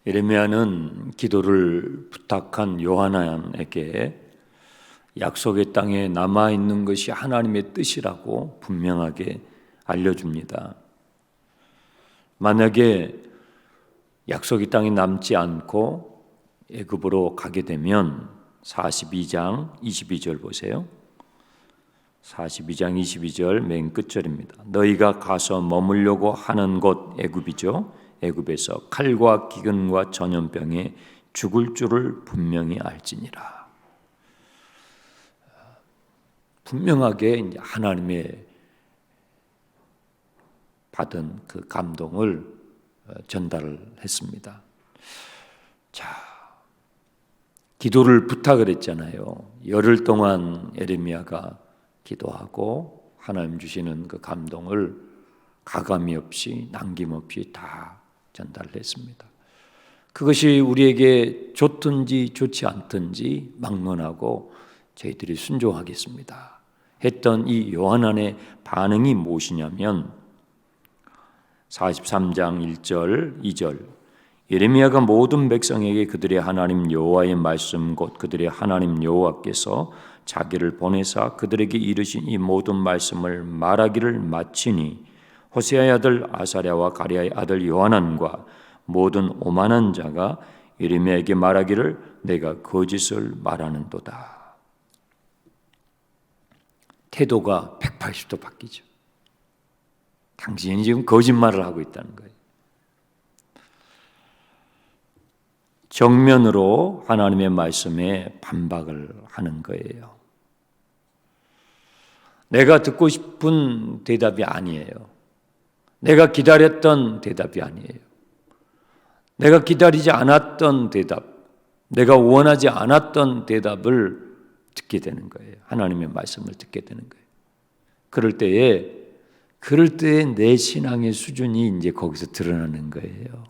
예레미야는 기도를 부탁한 요하나에게 약속의 땅에 남아있는 것이 하나님의 뜻이라고 분명하게 알려줍니다. 만약에 약속의 땅에 남지 않고 애굽으로 가게 되면 42장 22절 보세요. 42장 22절 맨 끝절입니다. 너희가 가서 머물려고 하는 곳 애굽이죠. 애굽에서 칼과 기근과 전염병에 죽을 줄을 분명히 알지니라. 분명하게 하나님의 받은 그 감동을 전달을 했습니다. 자, 기도를 부탁을 했잖아요. 열흘 동안 에레미야가 기도하고 하나님 주시는 그 감동을 가감이 없이 남김없이 다 전달을 했습니다. 그것이 우리에게 좋든지 좋지 않든지 막론하고 저희들이 순종하겠습니다 했던 이 요하나의 반응이 무엇이냐면 43장 1절 2절 예레미야가 모든 백성에게 그들의 하나님 여호와의 말씀 곧 그들의 하나님 여호와께서 자기를 보내사 그들에게 이르신 이 모든 말씀을 말하기를 마치니 호세아의 아들 아사랴와 가랴의 아들 요하난과 모든 오만한 자가 예레미야에게 말하기를 내가 거짓을 말하는도다. 태도가 180도 바뀌죠. 당신이 지금 거짓말을 하고 있다는 거예요. 정면으로 하나님의 말씀에 반박을 하는 거예요. 내가 듣고 싶은 대답이 아니에요. 내가 기다렸던 대답이 아니에요. 내가 기다리지 않았던 대답, 내가 원하지 않았던 대답을 듣게 되는 거예요. 하나님의 말씀을 듣게 되는 거예요. 그럴 때에 내 신앙의 수준이 이제 거기서 드러나는 거예요.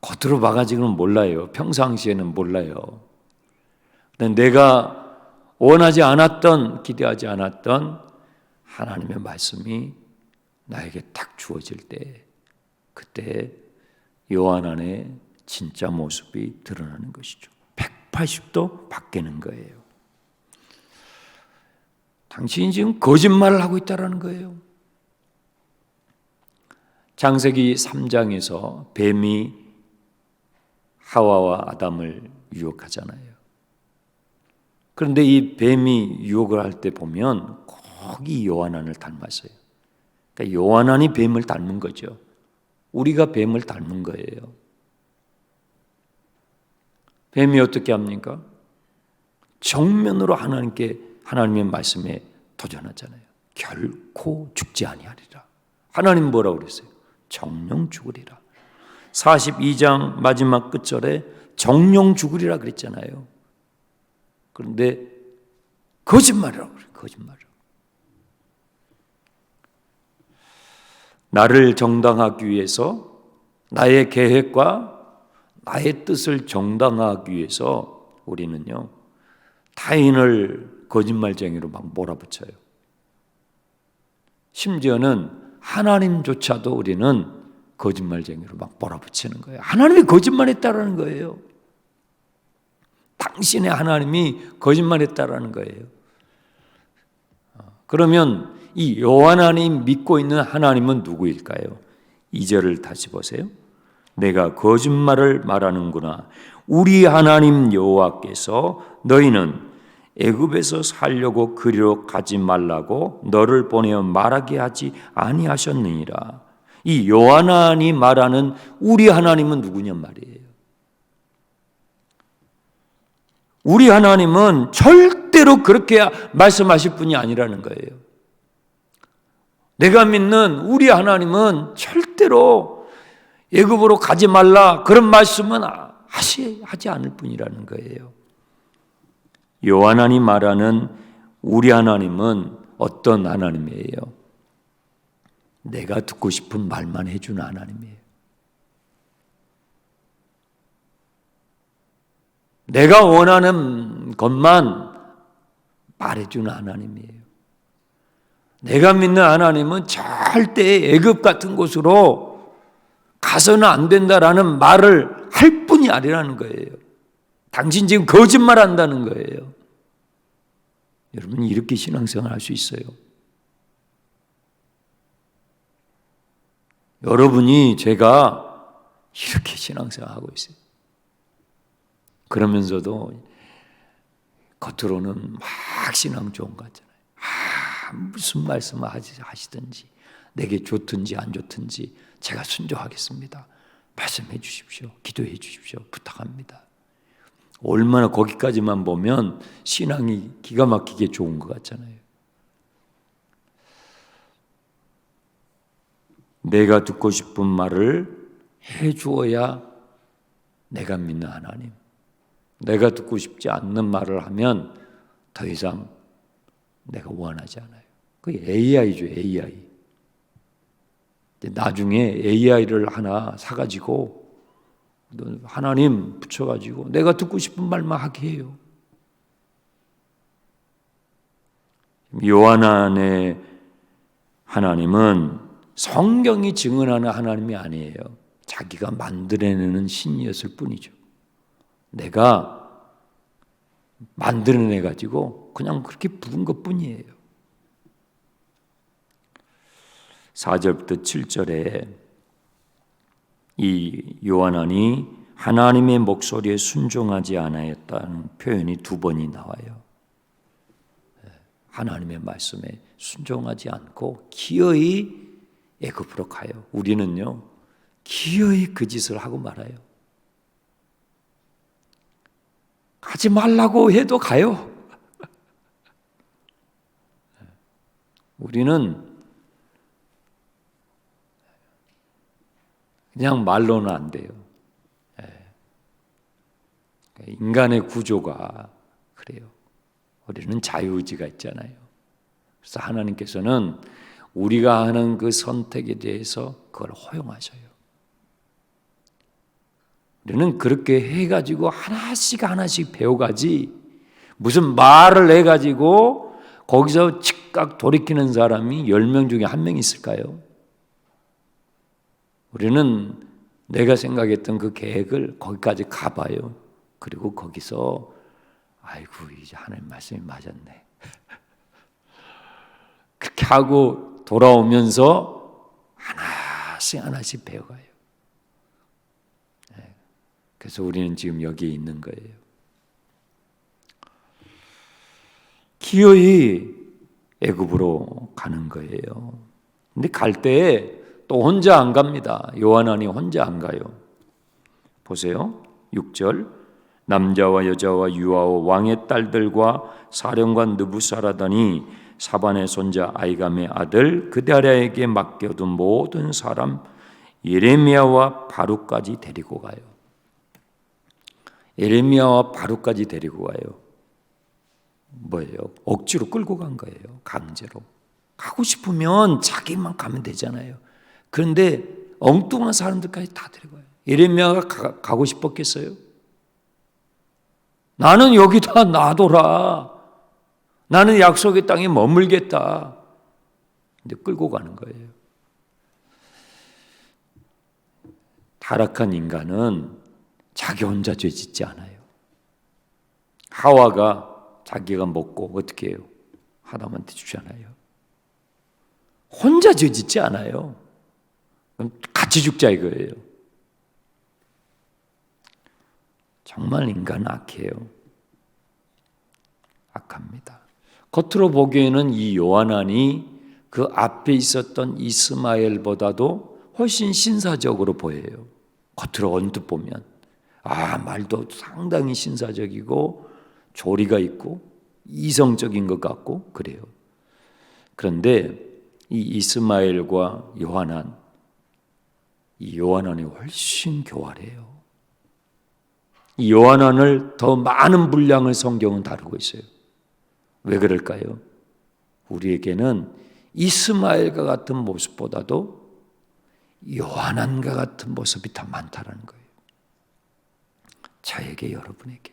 겉으로 봐가지고는 몰라요. 평상시에는 몰라요. 내가 원하지 않았던, 기대하지 않았던 하나님의 말씀이 나에게 딱 주어질 때, 그때 요한안의 진짜 모습이 드러나는 것이죠. 180도 바뀌는 거예요. 당신이 지금 거짓말을 하고 있다는 거예요. 창세기 3장에서 뱀이 하와와 아담을 유혹하잖아요. 그런데 이 뱀이 유혹을 할 때 보면 꼭 이 요한안을 닮았어요. 그러니까 요한안이 뱀을 닮은 거죠. 우리가 뱀을 닮은 거예요. 뱀이 어떻게 합니까? 정면으로 하나님의 말씀에 도전하잖아요. 결코 죽지 아니하리라. 하나님 뭐라고 그랬어요? 정령 죽으리라. 42장 마지막 끝절에 정령 죽으리라 그랬잖아요. 그런데 거짓말이라고 그래요. 거짓말이라고. 나를 정당하기 위해서 나의 계획과 나의 뜻을 정당화하기 위해서 우리는요 타인을 거짓말쟁이로 막 몰아붙여요. 심지어는 하나님조차도 우리는 거짓말쟁이로 막 몰아붙이는 거예요. 하나님이 거짓말했다라는 거예요. 당신의 하나님이 거짓말했다라는 거예요. 그러면 이 요한안이 믿고 있는 하나님은 누구일까요? 2절을 다시 보세요. 내가 거짓말을 말하는구나. 우리 하나님 여호와께서 너희는 애굽에서 살려고 그리로 가지 말라고 너를 보내어 말하게 하지 아니하셨느니라. 이 요한안이 말하는 우리 하나님은 누구냔 말이에요. 우리 하나님은 절대로 그렇게 말씀하실 분이 아니라는 거예요. 내가 믿는 우리 하나님은 절대로 애굽으로 가지 말라 그런 말씀은 하지 않을 뿐이라는 거예요. 요한안이 말하는 우리 하나님은 어떤 하나님이에요? 내가 듣고 싶은 말만 해주는 하나님이에요. 내가 원하는 것만 말해주는 하나님이에요. 내가 믿는 하나님은 절대 애굽 같은 곳으로 가서는 안 된다라는 말을 할 뿐이 아니라는 거예요. 당신 지금 거짓말 한다는 거예요. 여러분, 이렇게 신앙생활 할 수 있어요? 여러분이 제가 이렇게 신앙생활 하고 있어요. 그러면서도 겉으로는 막 신앙 좋은 것 같잖아요. 무슨 말씀을 하시든지 내게 좋든지 안 좋든지 제가 순종하겠습니다. 말씀해 주십시오. 기도해 주십시오. 부탁합니다. 얼마나 거기까지만 보면 신앙이 기가 막히게 좋은 것 같잖아요. 내가 듣고 싶은 말을 해주어야 내가 믿는 하나님. 내가 듣고 싶지 않는 말을 하면 더 이상 내가 원하지 않아요. 그게 AI죠, AI. 나중에 AI를 하나 사가지고 하나님 붙여가지고 내가 듣고 싶은 말만 하게 해요. 요한 안에 하나님은 성경이 증언하는 하나님이 아니에요. 자기가 만들어내는 신이었을 뿐이죠. 내가 만들어내가지고 그냥 그렇게 부른 것뿐이에요. 4절부터 7절에 이 요한안이 하나님의 목소리에 순종하지 않았다는 표현이 두 번이 나와요. 하나님의 말씀에 순종하지 않고 기어이 애굽으로 가요. 우리는요, 기어이 그 짓을 하고 말아요. 가지 말라고 해도 가요. 우리는 그냥 말로는 안 돼요. 인간의 구조가 그래요. 우리는 자유의지가 있잖아요. 그래서 하나님께서는 우리가 하는 그 선택에 대해서 그걸 허용하셔요. 우리는 그렇게 해가지고 하나씩 배워가지 무슨 말을 해가지고 거기서 즉각 돌이키는 사람이 10명 중에 1명 있을까요? 우리는 내가 생각했던 그 계획을 거기까지 가봐요. 그리고 거기서 아이고 이제 하나님 말씀이 맞았네. 그렇게 하고 돌아오면서 하나씩 배워가요. 그래서 우리는 지금 여기에 있는 거예요. 기어이 애굽으로 가는 거예요. 근데 갈 때 또 혼자 안 갑니다. 요한안이 혼자 안 가요. 보세요. 6절 남자와 여자와 유아와 왕의 딸들과 사령관 느부사라단이 사반의 손자 아이감의 아들 그다랴에게 맡겨둔 모든 사람 예레미야와 바룩까지 데리고 가요. 예레미야와 바룩까지 데리고 가요. 뭐예요? 억지로 끌고 간 거예요. 강제로. 가고 싶으면 자기만 가면 되잖아요. 그런데 엉뚱한 사람들까지 다 데리고 가요. 예레미야가 가고 싶었겠어요? 나는 여기다 놔둬라. 나는 약속의 땅에 머물겠다. 근데 끌고 가는 거예요. 타락한 인간은 자기 혼자 죄 짓지 않아요. 하와가 자기가 먹고 어떻게 해요? 아담한테 주잖아요. 혼자 죄 짓지 않아요. 같이 죽자 이거예요. 정말 인간은 악해요. 악합니다. 겉으로 보기에는 이 요한안이 그 앞에 있었던 이스마엘보다도 훨씬 신사적으로 보여요. 겉으로 언뜻 보면 말도 상당히 신사적이고 조리가 있고 이성적인 것 같고 그래요. 그런데 이 이스마엘과 요한안, 이 요한안이 훨씬 교활해요. 이 요한안을 더 많은 분량을 성경은 다루고 있어요. 왜 그럴까요? 우리에게는 이스마엘과 같은 모습보다도 요한안과 같은 모습이 더 많다는 거예요. 저에게, 여러분에게.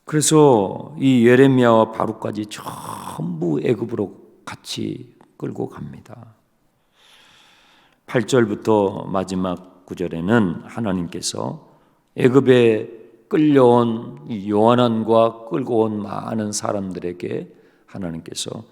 그래서 이 예레미야와 바룩까지 전부 애굽으로 같이 끌고 갑니다. 8절부터 마지막 9절에는 하나님께서 애굽에 끌려온 요한안과 끌고 온 많은 사람들에게 하나님께서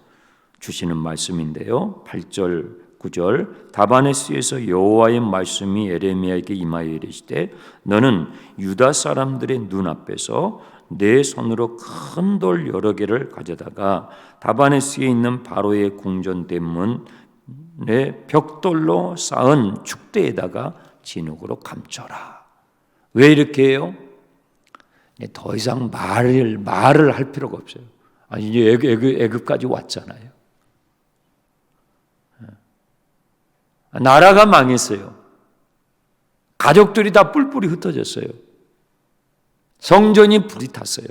주시는 말씀인데요. 8절 9절 다바네스에서 여호와의 말씀이 에레미야에게 임하여 이르시되 너는 유다 사람들의 눈앞에서 내 손으로 큰 돌 여러 개를 가져다가 다바네스에 있는 바로의 궁전 대문에 벽돌로 쌓은 축대에다가 진흙으로 감춰라. 왜 이렇게 해요? 더 이상 말을 할 필요가 없어요. 아니 이제 애굽까지 왔잖아요. 나라가 망했어요. 가족들이 다 뿔뿔이 흩어졌어요. 성전이 불이 탔어요.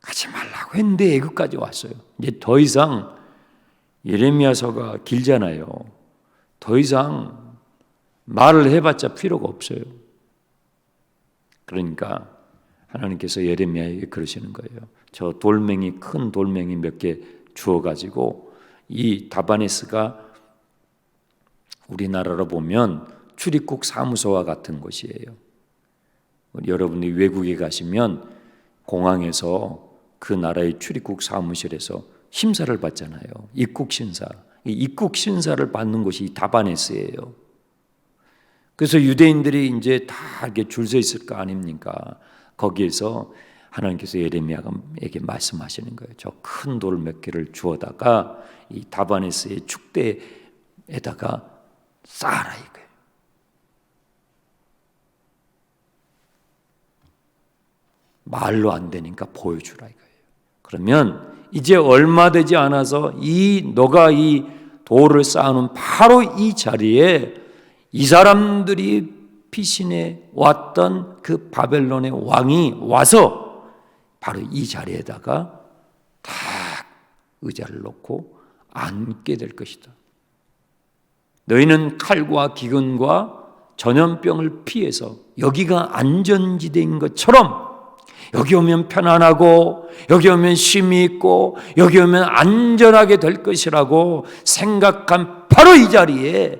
가지 말라고 했는데 애굽까지 왔어요. 이제 더 이상 예레미야서가 길잖아요. 더 이상 말을 해봤자 필요가 없어요. 그러니까 하나님께서 예레미야에게 그러시는 거예요. 저 돌멩이, 큰 돌멩이 몇 개 주어가지고 이 다바네스가 우리나라로 보면 출입국 사무소와 같은 곳이에요. 여러분이 외국에 가시면 공항에서 그 나라의 출입국 사무실에서 심사를 받잖아요. 입국 심사. 이 입국 심사를 받는 곳이 다바네스예요. 그래서 유대인들이 이제 다 이렇게 줄 서 있을 거 아닙니까? 거기에서 하나님께서 예레미야에게 말씀하시는 거예요. 저 큰 돌 몇 개를 주워다가 이 다바네스의 축대에다가 쌓아라 이거예요. 말로 안 되니까 보여주라 이거예요. 그러면 이제 얼마 되지 않아서 너가 이 돌을 쌓아놓은 바로 이 자리에 이 사람들이 피신해 왔던 그 바벨론의 왕이 와서 바로 이 자리에다가 딱 의자를 놓고 앉게 될 것이다. 너희는 칼과 기근과 전염병을 피해서 여기가 안전지대인 것처럼 여기 오면 편안하고 여기 오면 쉼이 있고 여기 오면 안전하게 될 것이라고 생각한 바로 이 자리에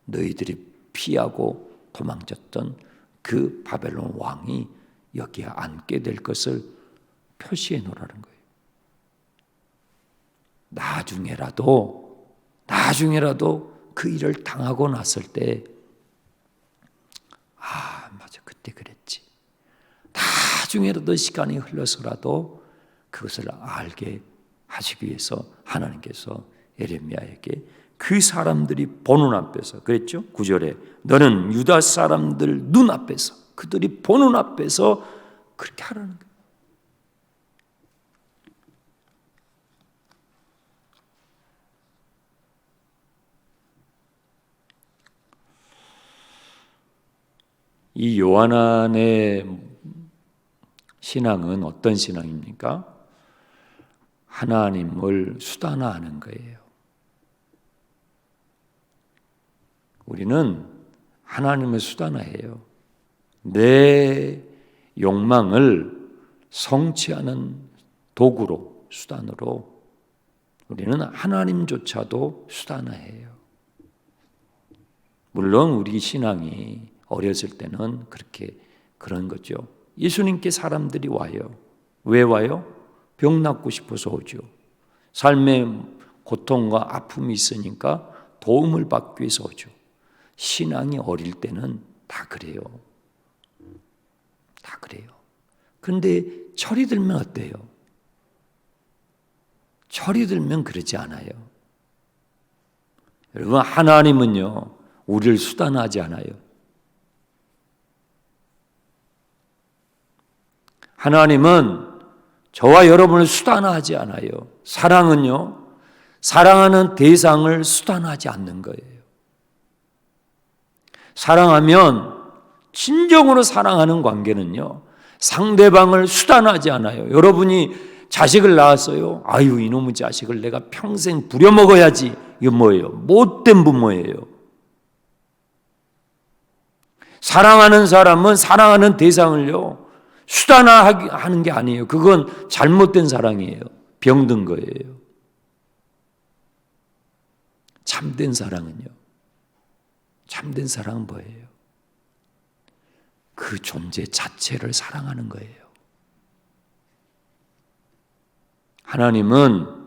너희들이 피하고 도망쳤던 그 바벨론 왕이 여기에 앉게 될 것을 표시해 놓으라는 거예요. 나중에라도 그 일을 당하고 났을 때 맞아 그때 그랬지. 나중에라도 시간이 흘러서라도 그것을 알게 하시기 위해서 하나님께서 예레미야에게 그 사람들이 보는 앞에서 그랬죠? 9절에 너는 유다 사람들 눈앞에서 그들이 보는 앞에서 그렇게 하라는 거예요. 이 요한안의 신앙은 어떤 신앙입니까? 하나님을 수단화하는 거예요. 우리는 하나님을 수단화해요. 내 욕망을 성취하는 도구로, 수단으로 우리는 하나님조차도 수단화해요. 물론 우리 신앙이 어렸을 때는 그런 거죠. 예수님께 사람들이 와요. 왜 와요? 병 낫고 싶어서 오죠. 삶에 고통과 아픔이 있으니까 도움을 받기 위해서 오죠. 신앙이 어릴 때는 다 그래요. 다 그래요. 그런데 철이 들면 어때요? 철이 들면 그러지 않아요. 여러분, 하나님은요, 우리를 수단하지 않아요. 하나님은 저와 여러분을 수단화하지 않아요. 사랑은요, 사랑하는 대상을 수단화하지 않는 거예요. 사랑하면, 진정으로 사랑하는 관계는요, 상대방을 수단화하지 않아요. 여러분이 자식을 낳았어요. 아유, 이놈의 자식을 내가 평생 부려먹어야지. 이거 뭐예요? 못된 부모예요. 사랑하는 사람은 사랑하는 대상을요, 수단화하는 게 아니에요. 그건 잘못된 사랑이에요. 병든 거예요. 참된 사랑은요. 참된 사랑은 뭐예요? 그 존재 자체를 사랑하는 거예요. 하나님은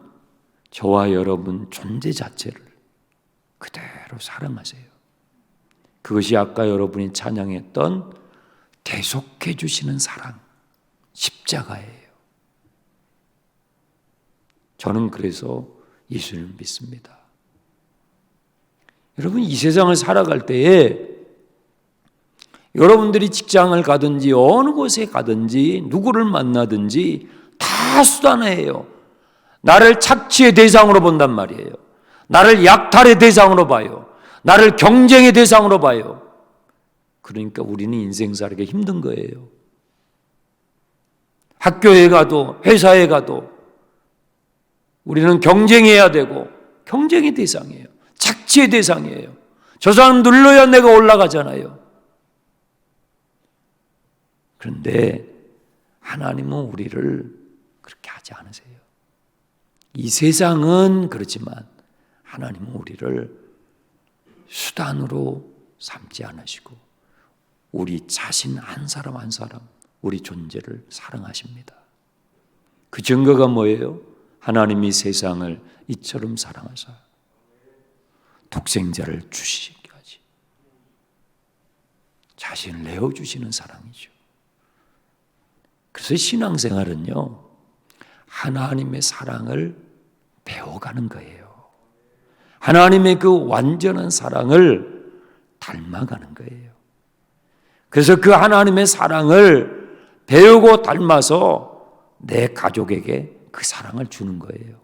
저와 여러분 존재 자체를 그대로 사랑하세요. 그것이 아까 여러분이 찬양했던 대속해 주시는 사랑, 십자가예요. 저는 그래서 예수님을 믿습니다. 여러분, 이 세상을 살아갈 때에 여러분들이 직장을 가든지 어느 곳에 가든지 누구를 만나든지 다 수단이에요. 나를 착취의 대상으로 본단 말이에요. 나를 약탈의 대상으로 봐요. 나를 경쟁의 대상으로 봐요. 그러니까 우리는 인생 살기가 힘든 거예요. 학교에 가도 회사에 가도 우리는 경쟁해야 되고 경쟁의 대상이에요. 착취의 대상이에요. 저 사람 눌러야 내가 올라가잖아요. 그런데 하나님은 우리를 그렇게 하지 않으세요. 이 세상은 그렇지만 하나님은 우리를 수단으로 삼지 않으시고 우리 자신 한 사람 한 사람 우리 존재를 사랑하십니다. 그 증거가 뭐예요? 하나님이 세상을 이처럼 사랑하사 독생자를 주시기까지 자신을 내어주시는 사랑이죠. 그래서 신앙생활은요, 하나님의 사랑을 배워가는 거예요. 하나님의 그 완전한 사랑을 닮아가는 거예요. 그래서 그 하나님의 사랑을 배우고 닮아서 내 가족에게 그 사랑을 주는 거예요.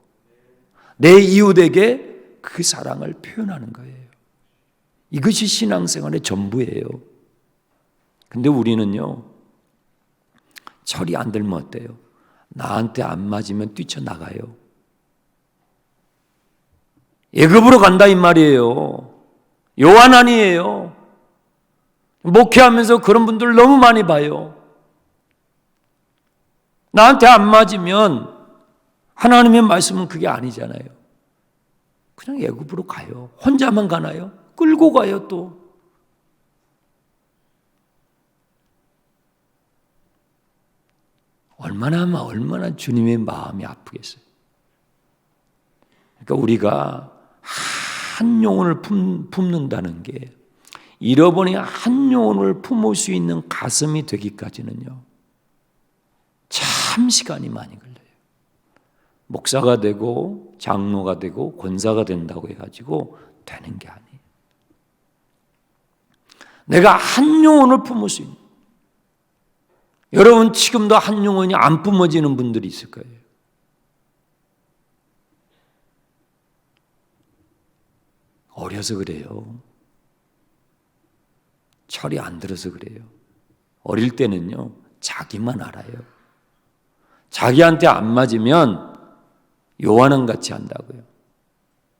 내 이웃에게 그 사랑을 표현하는 거예요. 이것이 신앙생활의 전부예요. 근데 우리는요, 철이 안 들면 어때요? 나한테 안 맞으면 뛰쳐나가요. 예급으로 간다 이 말이에요. 요한 아니에요. 목회하면서 그런 분들 너무 많이 봐요. 나한테 안 맞으면 하나님의 말씀은 그게 아니잖아요. 그냥 예급으로 가요. 혼자만 가나요? 끌고 가요 또. 얼마나 주님의 마음이 아프겠어요. 그러니까 우리가 한 영혼을 품는다는 게 잃어버린 한 영혼을 품을 수 있는 가슴이 되기까지는요, 참 시간이 많이 걸려요. 목사가 되고 장로가 되고 권사가 된다고 해가지고 되는 게 아니에요. 내가 한 영혼을 품을 수 있는, 여러분 지금도 한 영혼이 안 품어지는 분들이 있을 거예요. 어려서 그래요. 철이 안 들어서 그래요. 어릴 때는요, 자기만 알아요. 자기한테 안 맞으면 요한왕 같이 한다고요.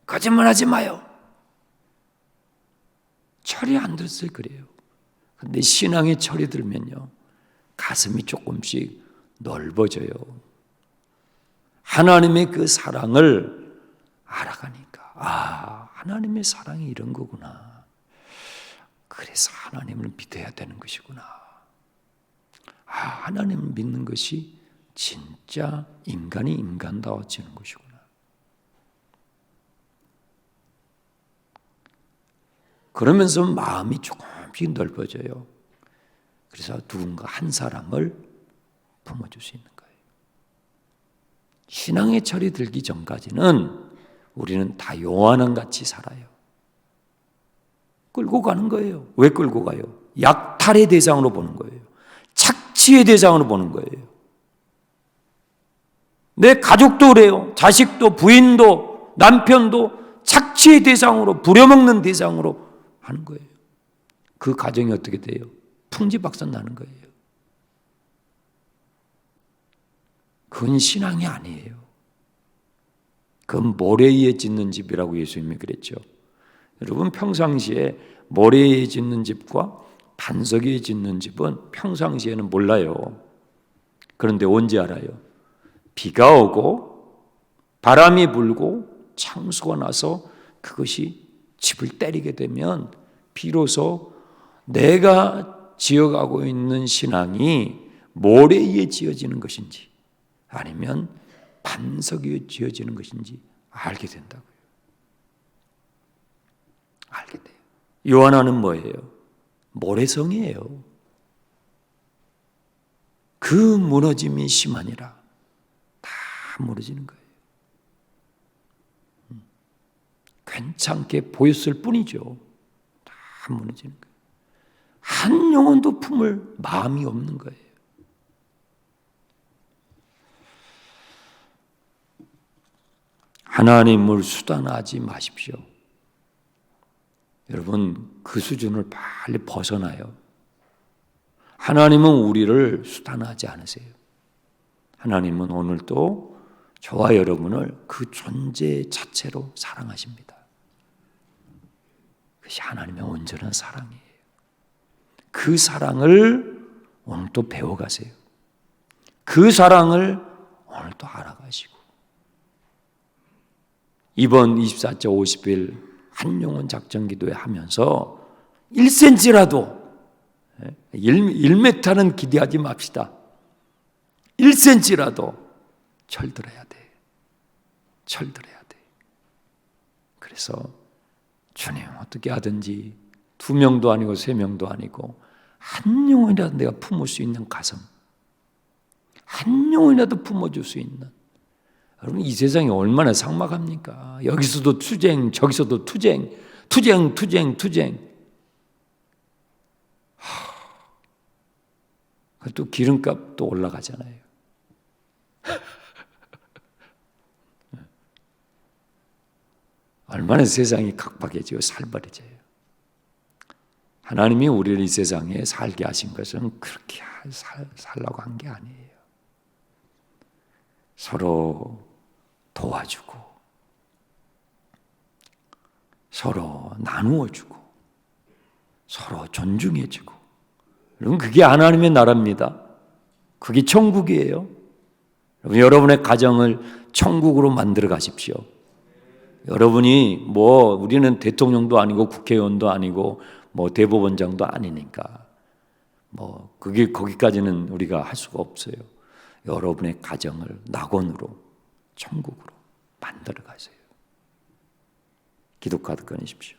거짓말하지 마요. 철이 안 들어서 그래요. 근데 신앙에 철이 들면요, 가슴이 조금씩 넓어져요. 하나님의 그 사랑을 알아가니까, 아, 하나님의 사랑이 이런 거구나. 그래서 하나님을 믿어야 되는 것이구나. 아, 하나님을 믿는 것이 진짜 인간이 인간다워지는 것이구나. 그러면서 마음이 조금씩 넓어져요. 그래서 누군가 한 사람을 품어줄 수 있는 거예요. 신앙의 철이 들기 전까지는 우리는 다 요한왕 같이 살아요. 끌고 가는 거예요. 왜 끌고 가요? 약탈의 대상으로 보는 거예요. 착취의 대상으로 보는 거예요. 내 가족도 그래요. 자식도 부인도 남편도 착취의 대상으로, 부려먹는 대상으로 하는 거예요. 그 가정이 어떻게 돼요? 풍지박산 나는 거예요. 그건 신앙이 아니에요. 그건 모래 위에 짓는 집이라고 예수님이 그랬죠. 여러분, 평상시에 모래 위에 짓는 집과 반석 위에 짓는 집은 평상시에는 몰라요. 그런데 언제 알아요? 비가 오고 바람이 불고 창수가 나서 그것이 집을 때리게 되면 비로소 내가 지어가고 있는 신앙이 모래 위에 지어지는 것인지 아니면 반석 위에 지어지는 것인지 알게 된다고요. 알게 돼요. 요한화는 뭐예요? 모래성이에요. 그 무너짐이 심하니라 다 무너지는 거예요. 괜찮게 보였을 뿐이죠. 다 무너지는 거예요. 한 영혼도 품을 마음이 없는 거예요. 하나님을 수단하지 마십시오. 여러분, 그 수준을 빨리 벗어나요. 하나님은 우리를 수단하지 않으세요. 하나님은 오늘도 저와 여러분을 그 존재 자체로 사랑하십니다. 그것이 하나님의 온전한 사랑이에요. 그 사랑을 오늘 또 배워가세요. 그 사랑을 오늘 또 알아가시고 이번 24째 50일 한영혼 작전기도회 하면서 1cm라도 1m는 기대하지 맙시다. 1cm라도 철들어야 돼. 철들어야 돼. 그래서 주님 어떻게 하든지 2명도 아니고 3명도 아니고 한 영혼이라도 내가 품을 수 있는 가슴, 한 영혼이라도 품어줄 수 있는. 여러분, 이 세상이 얼마나 삭막합니까? 여기서도 투쟁, 저기서도 투쟁. 또 기름값도 올라가잖아요. 얼마나 세상이 각박해지고 살벌해져요. 하나님이 우리를 이 세상에 살게 하신 것은 그렇게 살라고 한 게 아니에요. 서로 도와주고 서로 나누어주고 서로 존중해주고, 여러분, 그게 하나님의 나라입니다. 그게 천국이에요. 여러분의 가정을 천국으로 만들어 가십시오. 여러분이 우리는 대통령도 아니고 국회의원도 아니고 대법원장도 아니니까 거기까지는 우리가 할 수가 없어요. 여러분의 가정을 낙원으로 천국으로 만들어 가세요. 기도카드 꺼내십시오.